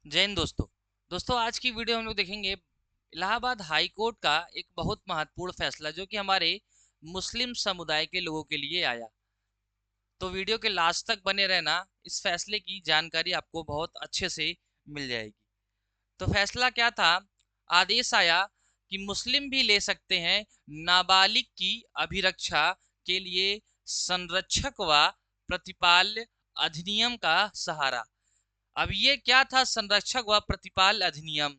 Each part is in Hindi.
जय हिंद दोस्तों। आज की वीडियो हम लोग देखेंगे इलाहाबाद हाई कोर्ट का एक बहुत महत्वपूर्ण फैसला जो कि हमारे मुस्लिम समुदाय के लोगों के लिए आया। तो वीडियो के लास्ट तक बने रहना, इस फैसले की जानकारी आपको बहुत अच्छे से मिल जाएगी। तो फैसला क्या था? आदेश आया कि मुस्लिम भी ले सकते हैं नाबालिग की अभिरक्षा के लिए संरक्षक व प्रतिपाल्य अधिनियम का सहारा। अब ये क्या था संरक्षक व प्रतिपाल अधिनियम?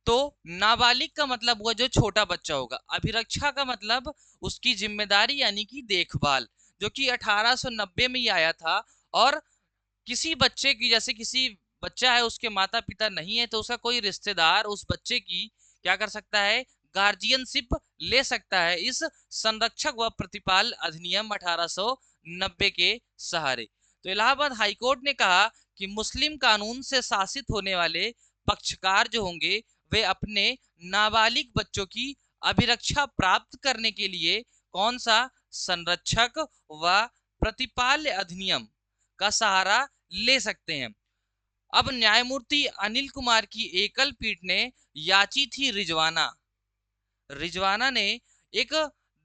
तो नाबालिग का मतलब हुआ जो छोटा बच्चा होगा, अभिरक्षा का मतलब उसकी जिम्मेदारी यानी कि देखभाल, जो कि 1890 में ही आया था। और किसी बच्चे की, जैसे किसी बच्चा है उसके माता पिता नहीं है तो उसका कोई रिश्तेदार उस बच्चे की क्या कर सकता है? गार्जियनशिप ले सकता है इस संरक्षक व प्रतिपाल अधिनियम 1890 के सहारे। तो इलाहाबाद हाईकोर्ट ने कहा कि मुस्लिम कानून से शासित होने वाले पक्षकार जो होंगे वे अपने नाबालिग बच्चों की अभिरक्षा प्राप्त करने के लिए कौन सा संरक्षक व प्रतिपाल्य अधिनियम का सहारा ले सकते हैं। अब न्यायमूर्ति अनिल कुमार की एकल पीठ ने याची थी रिजवाना ने एक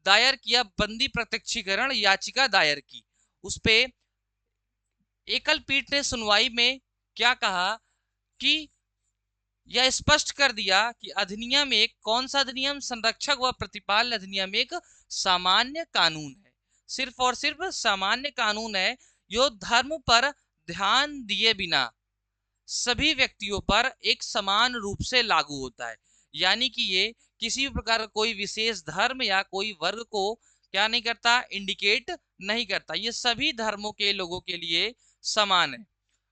दायर किया, बंदी प्रत्यक्षीकरण याचिका दायर की। उस पे एकल पीठ ने सुनवाई में क्या कहा कि यह स्पष्ट कर दिया कि अधिनियम एक कौन सा अधिनियम, संरक्षक व प्रतिपाल अधिनियम एक सामान्य कानून है, सिर्फ और सिर्फ सामान्य कानून है, जो धर्म पर ध्यान दिए बिना सभी व्यक्तियों पर एक समान रूप से लागू होता है। यानी कि ये किसी भी प्रकार का कोई विशेष धर्म या कोई वर्ग को क्या नहीं करता, इंडिकेट नहीं करता, ये सभी धर्मों के लोगों के लिए समान है।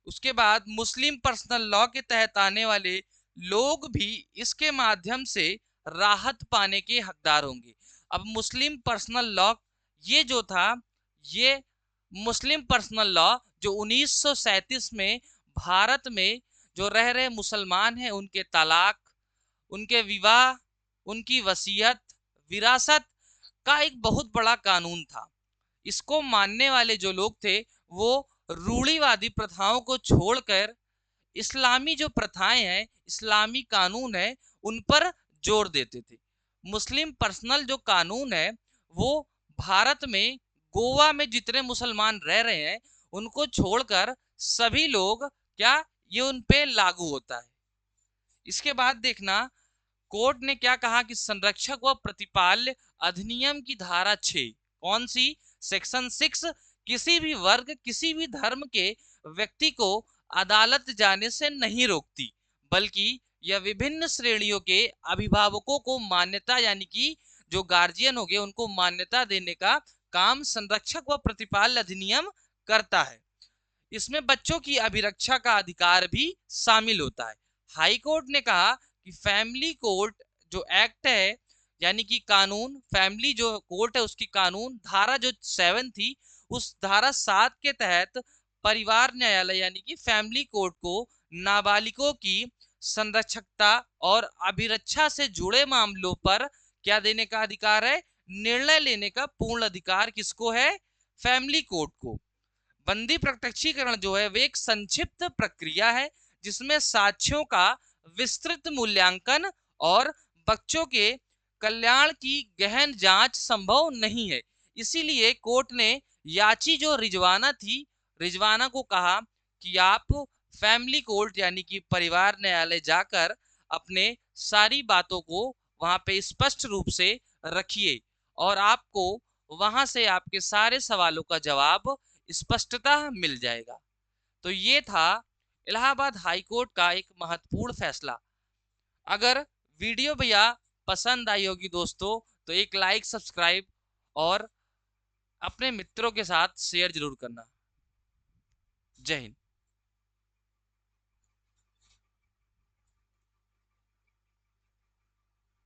उसके बाद मुस्लिम पर्सनल लॉ के तहत आने वाले लोग भी इसके माध्यम से राहत पाने के हकदार होंगे। अब मुस्लिम पर्सनल लॉ ये जो था, ये मुस्लिम पर्सनल लॉ जो 1937 में भारत में जो रह रहे मुसलमान हैं उनके तलाक, उनके विवाह, उनकी वसीयत, विरासत का एक बहुत बड़ा कानून था। इसको मानने वाले जो लोग थे वो रूढ़िवादी प्रथाओं को छोड़कर इस्लामी जो प्रथाएं हैं, इस्लामी कानून है, उन पर जोर देते थे। मुस्लिम पर्सनल जो कानून है वो भारत में गोवा में जितने मुसलमान रह रहे हैं उनको छोड़कर सभी लोग क्या, ये उन पे लागू होता है। इसके बाद देखना कोर्ट ने क्या कहा कि संरक्षक व प्रतिपाल्य अधिनियम की धारा 6, कौन सी? सेक्शन 6 किसी भी वर्ग, किसी भी धर्म के व्यक्ति को अदालत जाने से नहीं रोकती, बल्कि यह विभिन्न श्रेणियों के अभिभावकों को मान्यता यानी कि जो गार्जियन हो गए उनको मान्यता देने का काम संरक्षक व प्रतिपाल्य अधिनियम करता है। इसमें बच्चों की अभिरक्षा का अधिकार भी शामिल होता है। हाई कोर्ट ने कहा कि फैमिली कोर्ट जो एक्ट है यानी कि कानून, फैमिली जो कोर्ट है उसकी कानून धारा जो 7 थी, उस धारा 7 के तहत परिवार न्यायालय यानी कि फैमिली कोर्ट को नाबालिगों की संरक्षकता और अभिरक्षा से जुड़े मामलों पर क्या देने का अधिकार है? निर्णय लेने का पूर्ण अधिकार किसको है? फैमिली कोर्ट को। बंदी प्रत्यक्षीकरण जो है वे एक संक्षिप्त प्रक्रिया है जिसमें साक्ष्यों का विस्तृत मूल्यांकन और बच्चों के कल्याण की गहन जांच संभव नहीं है। इसीलिए कोर्ट ने याची जो रिजवाना थी, रिजवाना को कहा कि आप फैमिली कोर्ट यानी कि परिवार न्यायालय जाकर अपने सारी बातों को वहां पे स्पष्ट रूप से रखिए और आपको वहां से आपके सारे सवालों का जवाब स्पष्टता मिल जाएगा। तो ये था इलाहाबाद हाई कोर्ट का एक महत्वपूर्ण फैसला। अगर वीडियो भैया पसंद आई होगी दोस्तों तो एक लाइक, सब्सक्राइब और अपने मित्रों के साथ शेयर जरूर करना। जय हिंद।